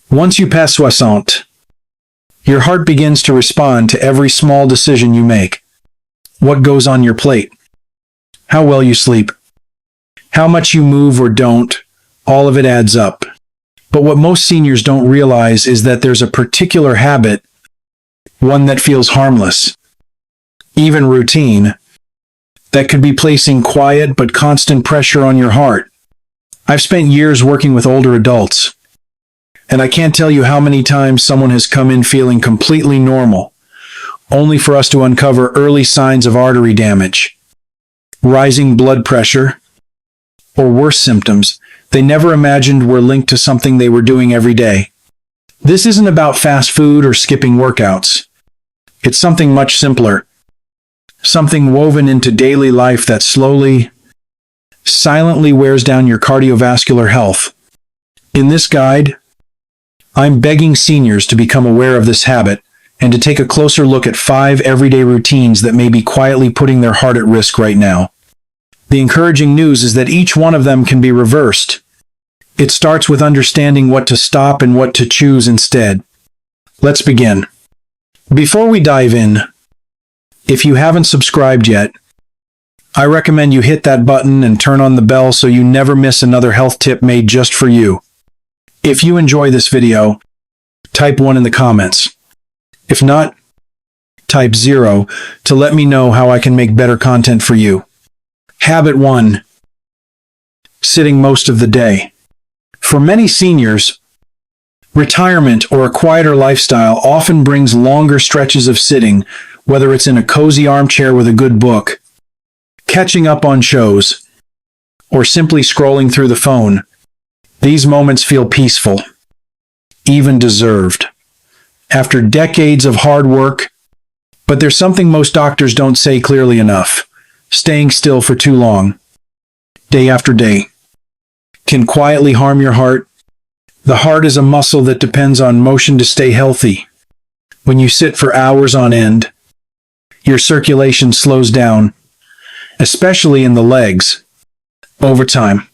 Once you pass 60, your heart begins to respond to every small decision you make. What goes on your plate? How well you sleep? How much you move or don't? All of it adds up. But what most seniors don't realize is that there's a particular habit, one that feels harmless, even routine, that could be placing quiet but constant pressure on your heart. I've spent years working with older adults, and I can't tell you how many times someone has come in feeling completely normal, only for us to uncover early signs of artery damage, rising blood pressure, or worse symptoms they never imagined were linked to something they were doing every day. This isn't about fast food or skipping workouts. It's something much simpler, something woven into daily life that slowly, silently wears down your cardiovascular health. In this guide, I'm begging seniors to become aware of this habit and to take a closer look at 5 everyday routines that may be quietly putting their heart at risk right now. The encouraging news is that each one of them can be reversed. It starts with understanding what to stop and what to choose instead. Let's begin. Before we dive in, if you haven't subscribed yet, I recommend you hit that button and turn on the bell so you never miss another health tip made just for you. If you enjoy this video, type 1 in the comments. If not, type 0 to let me know how I can make better content for you. Habit 1. Sitting most of the day. For many seniors, retirement or a quieter lifestyle often brings longer stretches of sitting, whether it's in a cozy armchair with a good book, catching up on shows, or simply scrolling through the phone. These moments feel peaceful, even deserved, after decades of hard work. But there's something most doctors don't say clearly enough. Staying still for too long, day after day, can quietly harm your heart. The heart is a muscle that depends on motion to stay healthy. When you sit for hours on end, your circulation slows down, especially in the legs. Over time,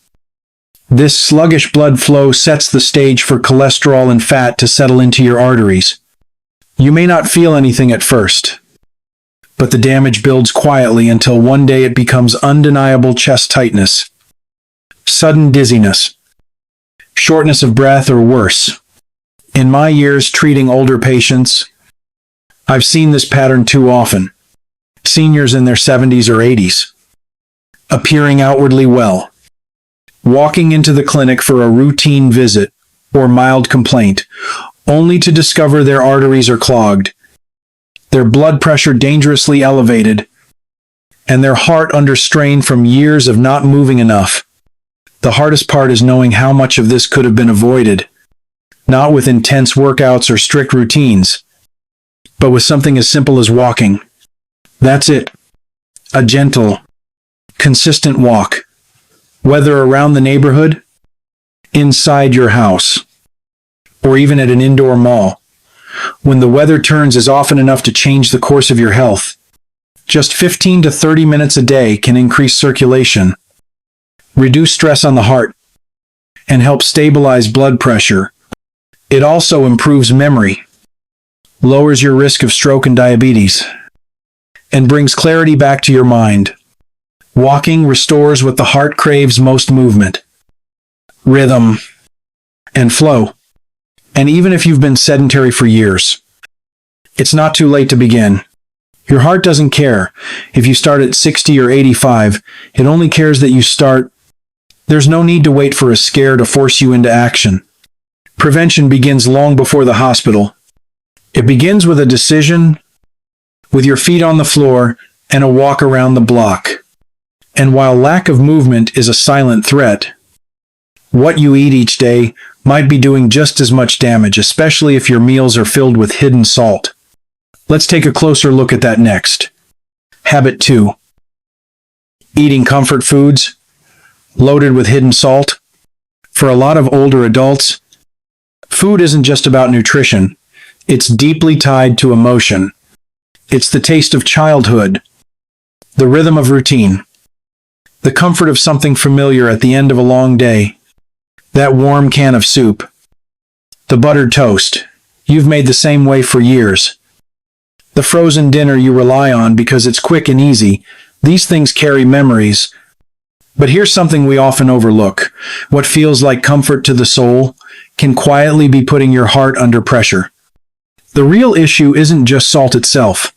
this sluggish blood flow sets the stage for cholesterol and fat to settle into your arteries. You may not feel anything at first, but the damage builds quietly until one day it becomes undeniable chest tightness, sudden dizziness, shortness of breath, or worse. In my years treating older patients, I've seen this pattern too often. Seniors in their 70s or 80s, appearing outwardly well, walking into the clinic for a routine visit or mild complaint, only to discover their arteries are clogged, their blood pressure dangerously elevated, and their heart under strain from years of not moving enough. The hardest part is knowing how much of this could have been avoided, not with intense workouts or strict routines, but with something as simple as walking. That's it. A gentle, consistent walk, whether around the neighborhood, inside your house, or even at an indoor mall. When the weather turns is often enough to change the course of your health. Just 15 to 30 minutes a day can increase circulation, reduce stress on the heart, and help stabilize blood pressure. It also improves memory, lowers your risk of stroke and diabetes, and brings clarity back to your mind. Walking restores what the heart craves most: movement, rhythm, and flow. And even if you've been sedentary for years, it's not too late to begin. Your heart doesn't care if you start at 60 or 85. It only cares that you start. There's no need to wait for a scare to force you into action. Prevention begins long before the hospital. It begins with a decision, with your feet on the floor, and a walk around the block. And while lack of movement is a silent threat, what you eat each day might be doing just as much damage, especially if your meals are filled with hidden salt. Let's take a closer look at that next. Habit 2. Eating comfort foods, loaded with hidden salt. For a lot of older adults, food isn't just about nutrition. It's deeply tied to emotion. It's the taste of childhood, the rhythm of routine, the comfort of something familiar at the end of a long day. That warm can of soup, The buttered toast. You've made the same way for years. The frozen dinner you rely on because it's quick and easy. These things carry memories. But here's something we often overlook. What feels like comfort to the soul can quietly be putting your heart under pressure. The real issue isn't just salt itself,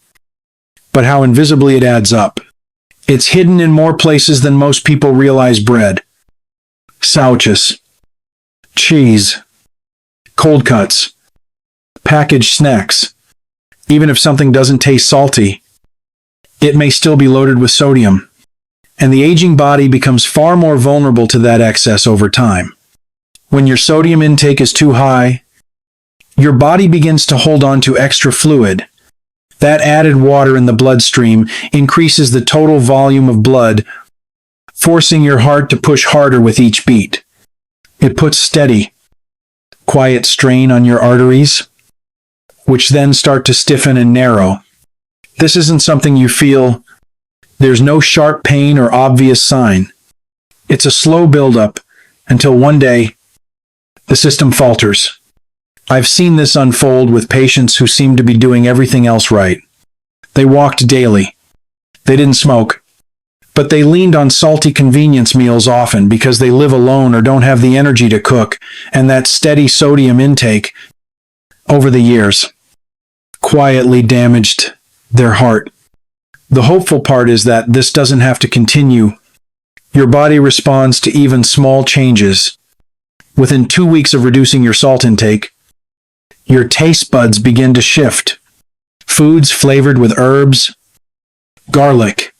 but how invisibly it adds up. It's hidden in more places than most people realize. Bread, sandwiches, cheese, cold cuts, packaged snacks. Even if something doesn't taste salty, it may still be loaded with sodium. And the aging body becomes far more vulnerable to that excess over time. When your sodium intake is too high, your body begins to hold on to extra fluid. That added water in the bloodstream increases the total volume of blood, forcing your heart to push harder with each beat. It puts steady, quiet strain on your arteries, which then start to stiffen and narrow. This isn't something you feel. There's no sharp pain or obvious sign. It's a slow buildup until one day, the system falters. I've seen this unfold with patients who seem to be doing everything else right. They walked daily. They didn't smoke. But they leaned on salty convenience meals often because they live alone or don't have the energy to cook, and that steady sodium intake, over the years, quietly damaged their heart. The hopeful part is that this doesn't have to continue. Your body responds to even small changes. Within 2 weeks of reducing your salt intake, your taste buds begin to shift. Foods flavored with herbs, garlic,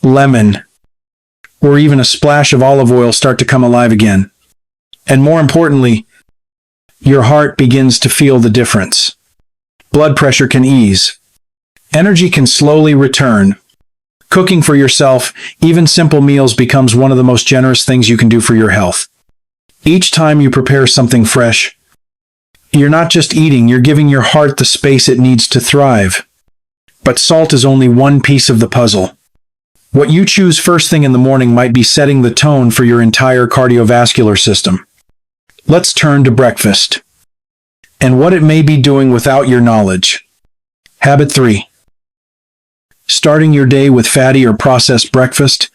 lemon, or even a splash of olive oil start to come alive again. And more importantly, your heart begins to feel the difference. Blood pressure can ease. Energy can slowly return. Cooking for yourself, even simple meals, becomes one of the most generous things you can do for your health. Each time you prepare something fresh, you're not just eating, you're giving your heart the space it needs to thrive. But salt is only one piece of the puzzle. What you choose first thing in the morning might be setting the tone for your entire cardiovascular system. Let's turn to breakfast and what it may be doing without your knowledge. Habit 3. Starting your day with fatty or processed breakfast.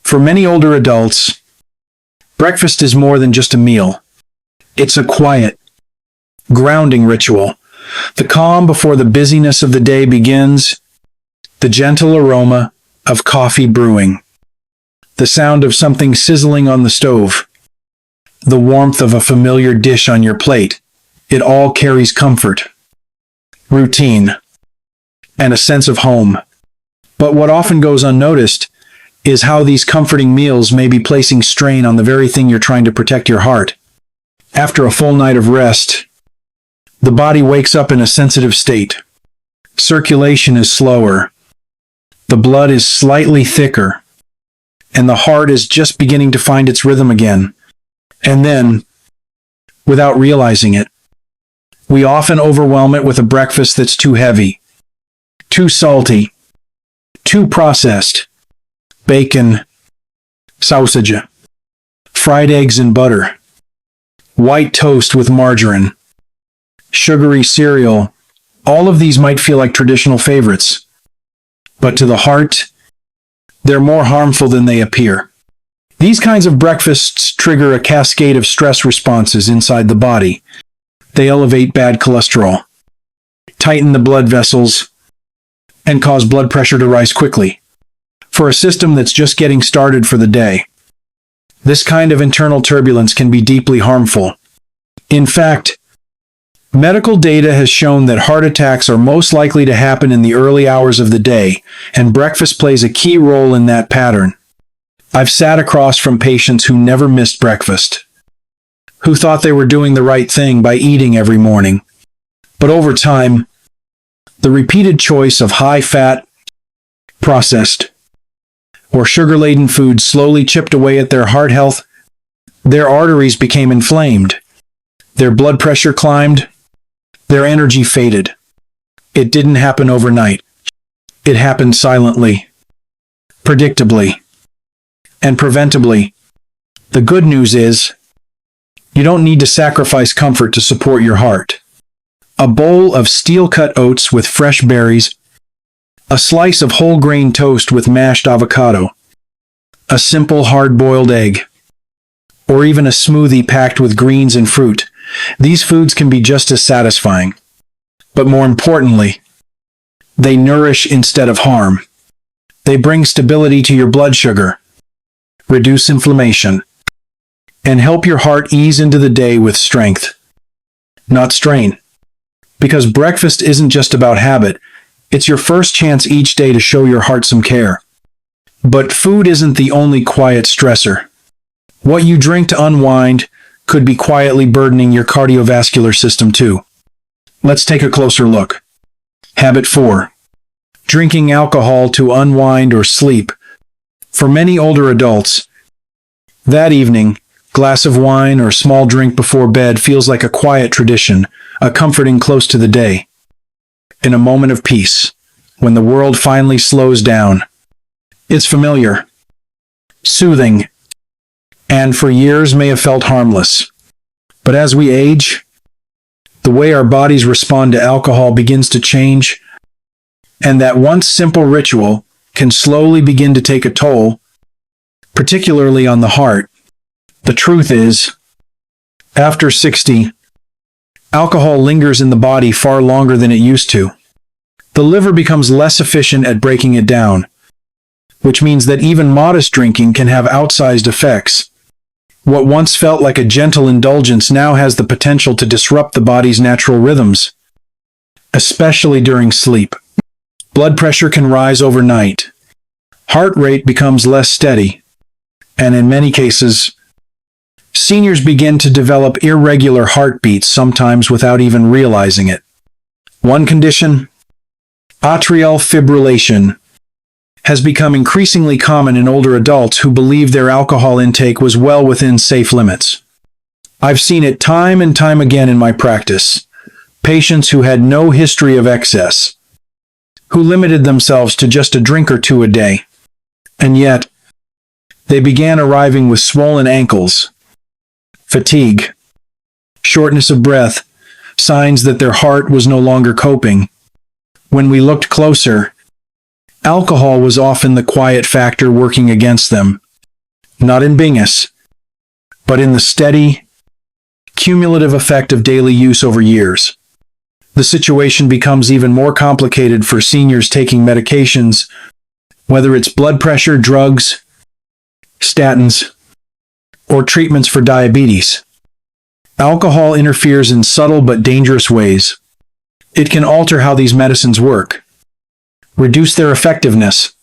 For many older adults, breakfast is more than just a meal. It's a quiet, grounding ritual. The calm before the busyness of the day begins, the gentle aroma of coffee brewing, the sound of something sizzling on the stove, the warmth of a familiar dish on your plate. It all carries comfort, routine, and a sense of home. But what often goes unnoticed is how these comforting meals may be placing strain on the very thing you're trying to protect: your heart. After a full night of rest, the body wakes up in a sensitive state. Circulation is slower, the blood is slightly thicker, and the heart is just beginning to find its rhythm again. And then, without realizing it, we often overwhelm it with a breakfast that's too heavy, too salty, too processed. Bacon, sausage, fried eggs and butter, white toast with margarine, sugary cereal. All of these might feel like traditional favorites, but to the heart, they're more harmful than they appear. These kinds of breakfasts trigger a cascade of stress responses inside the body. They elevate bad cholesterol, tighten the blood vessels, and cause blood pressure to rise quickly. For a system that's just getting started for the day, this kind of internal turbulence can be deeply harmful. In fact, medical data has shown that heart attacks are most likely to happen in the early hours of the day, and breakfast plays a key role in that pattern. I've sat across from patients who never missed breakfast, who thought they were doing the right thing by eating every morning. But over time, the repeated choice of high-fat, processed, or sugar-laden foods slowly chipped away at their heart health. Their arteries became inflamed, their blood pressure climbed, their energy faded. It didn't happen overnight. It happened silently, predictably, and preventably. The good news is, You don't need to sacrifice comfort to support your heart. A bowl of steel-cut oats with fresh berries, a slice of whole grain toast with mashed avocado, a simple hard-boiled egg, or even a smoothie packed with greens and fruit. These foods can be just as satisfying. But more importantly, they nourish instead of harm. They bring stability to your blood sugar, reduce inflammation, and help your heart ease into the day with strength, not strain. Because breakfast isn't just about habit, it's your first chance each day to show your heart some care. But food isn't the only quiet stressor. What you drink to unwind could be quietly burdening your cardiovascular system too. Let's take a closer look. Habit 4. Drinking alcohol to unwind or sleep. For many older adults, that evening, glass of wine or small drink before bed feels like a quiet tradition, a comforting close to the day. In a moment of peace, when the world finally slows down, it's familiar, soothing, and for years may have felt harmless. But as we age, the way our bodies respond to alcohol begins to change, and that once simple ritual can slowly begin to take a toll, particularly on the heart. The truth is, after 60, alcohol lingers in the body far longer than it used to. The liver becomes less efficient at breaking it down, which means that even modest drinking can have outsized effects. What once felt like a gentle indulgence now has the potential to disrupt the body's natural rhythms, especially during sleep. Blood pressure can rise overnight. Heart rate becomes less steady, and in many cases, seniors begin to develop irregular heartbeats, sometimes without even realizing it. One condition, atrial fibrillation, has become increasingly common in older adults who believe their alcohol intake was well within safe limits. I've seen it time and time again in my practice. Patients who had no history of excess, who limited themselves to just a drink or two a day, and yet they began arriving with swollen ankles, fatigue, shortness of breath, signs that their heart was no longer coping. When we looked closer, alcohol was often the quiet factor working against them, not in bingus, but in the steady, cumulative effect of daily use over years. The situation becomes even more complicated for seniors taking medications, whether it's blood pressure, drugs, statins, or treatments for diabetes. Alcohol interferes in subtle but dangerous ways. It can alter how these medicines work, reduce their effectiveness,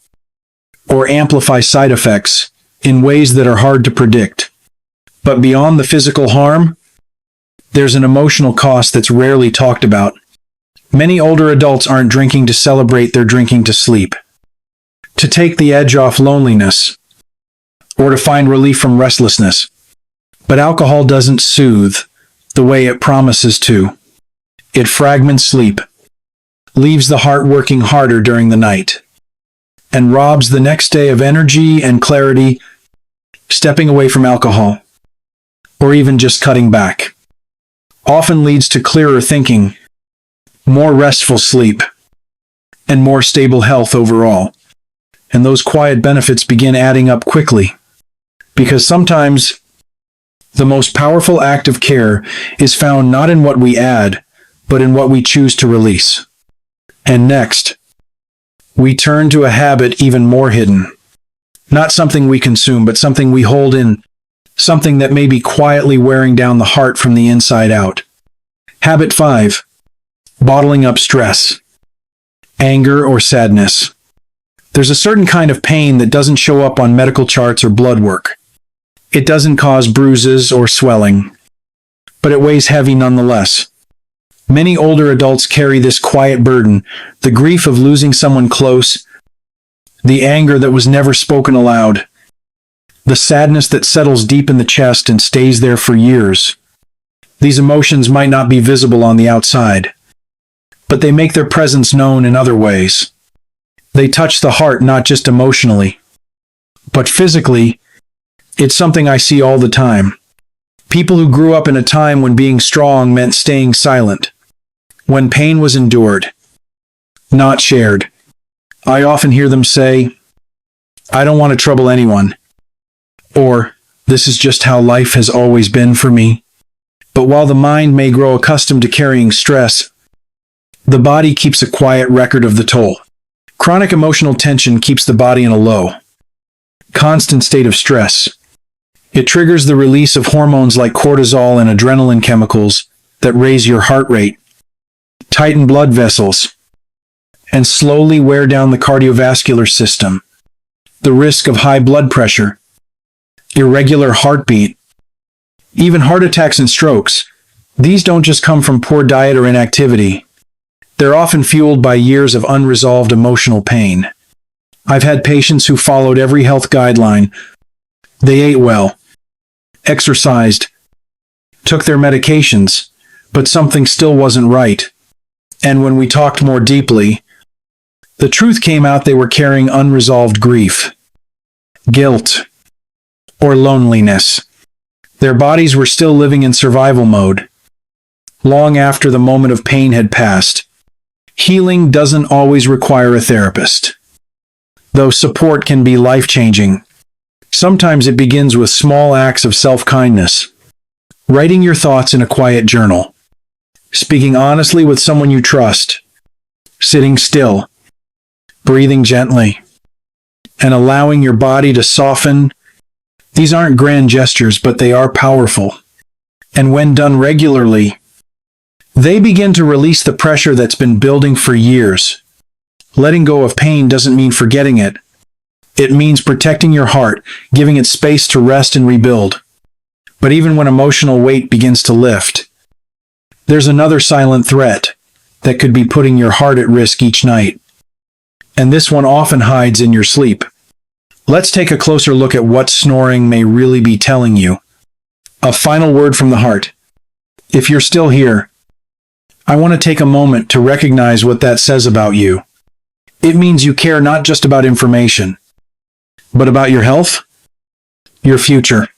or amplify side effects in ways that are hard to predict. But beyond the physical harm, there's an emotional cost that's rarely talked about. Many older adults aren't drinking to celebrate, they're drinking to sleep, to take the edge off loneliness, or to find relief from restlessness. But alcohol doesn't soothe the way it promises to. It fragments sleep, leaves the heart working harder during the night, and robs the next day of energy and clarity. Stepping away from alcohol, or even just cutting back, often leads to clearer thinking, more restful sleep, and more stable health overall. And those quiet benefits begin adding up quickly, because sometimes the most powerful act of care is found not in what we add, but in what we choose to release. And next, we turn to a habit even more hidden. Not something we consume, but something we hold in, something that may be quietly wearing down the heart from the inside out. Habit 5. Bottling up stress, anger, or sadness. There's a certain kind of pain that doesn't show up on medical charts or blood work. It doesn't cause bruises or swelling, but it weighs heavy nonetheless. Many older adults carry this quiet burden, the grief of losing someone close, the anger that was never spoken aloud, the sadness that settles deep in the chest and stays there for years. These emotions might not be visible on the outside, but they make their presence known in other ways. They touch the heart not just emotionally, but physically. It's something I see all the time. People who grew up in a time when being strong meant staying silent, when pain was endured, not shared. I often hear them say, "I don't want to trouble anyone," or "This is just how life has always been for me." But while the mind may grow accustomed to carrying stress, the body keeps a quiet record of the toll. Chronic emotional tension keeps the body in a low, constant state of stress. It triggers the release of hormones like cortisol and adrenaline chemicals that raise your heart rate, tighten blood vessels, and slowly wear down the cardiovascular system. The risk of high blood pressure, irregular heartbeat, even heart attacks and strokes, these don't just come from poor diet or inactivity. They're often fueled by years of unresolved emotional pain. I've had patients who followed every health guideline. They ate well, exercised, took their medications, but something still wasn't right. And when we talked more deeply, the truth came out: they were carrying unresolved grief, guilt, or loneliness. Their bodies were still living in survival mode, long after the moment of pain had passed. Healing doesn't always require a therapist, though support can be life-changing. Sometimes it begins with small acts of self-kindness, writing your thoughts in a quiet journal, speaking honestly with someone you trust, sitting still, breathing gently, and allowing your body to soften. These aren't grand gestures, but they are powerful. And when done regularly, they begin to release the pressure that's been building for years. Letting go of pain doesn't mean forgetting it. It means protecting your heart, giving it space to rest and rebuild. But even when emotional weight begins to lift, there's another silent threat that could be putting your heart at risk each night. And this one often hides in your sleep. Let's take a closer look at what snoring may really be telling you. A final word from the heart. If you're still here, I want to take a moment to recognize what that says about you. It means you care not just about information, but about your health, your future,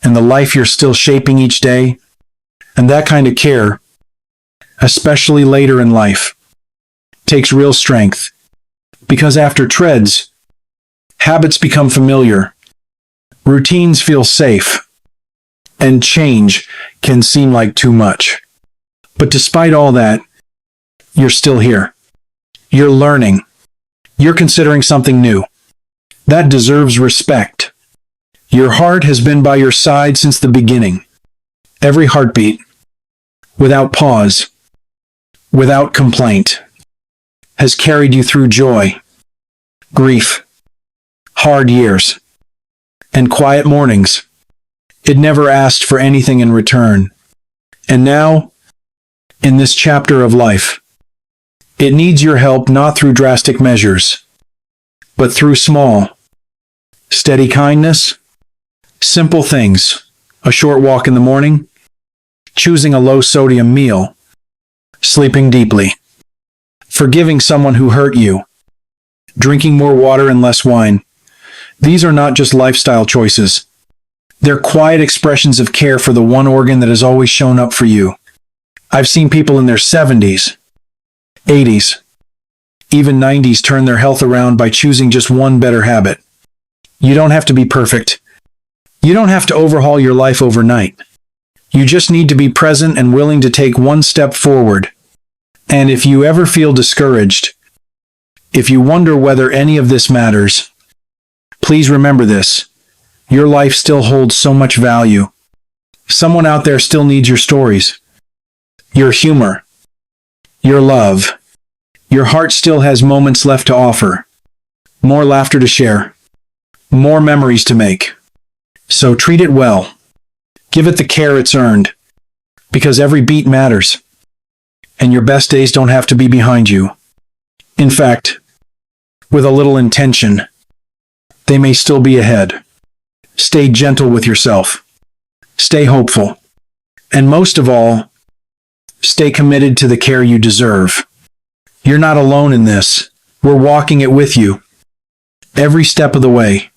and the life you're still shaping each day. And that kind of care, especially later in life, takes real strength. Because after treads, habits become familiar, routines feel safe, and change can seem like too much. But despite all that, you're still here. You're learning. You're considering something new. That deserves respect. Your heart has been by your side since the beginning. Every heartbeat, without pause, without complaint, has carried you through joy, grief, hard years, and quiet mornings. It never asked for anything in return. And now, in this chapter of life, it needs your help not through drastic measures, but through small, steady kindness, simple things: a short walk in the morning, choosing a low-sodium meal, sleeping deeply, forgiving someone who hurt you, drinking more water and less wine. These are not just lifestyle choices. They're quiet expressions of care for the one organ that has always shown up for you. I've seen people in their 70s, 80s, even 90s turn their health around by choosing just one better habit. You don't have to be perfect. You don't have to overhaul your life overnight. You just need to be present and willing to take one step forward. And if you ever feel discouraged, if you wonder whether any of this matters, please remember this: your life still holds so much value. Someone out there still needs your stories, your humor, your love. Your heart still has moments left to offer, more laughter to share, more memories to make. So treat it well. Give it the care it's earned, because every beat matters, and your best days don't have to be behind you. In fact, with a little intention, they may still be ahead. Stay gentle with yourself. Stay hopeful. And most of all, stay committed to the care you deserve. You're not alone in this. We're walking it with you, every step of the way.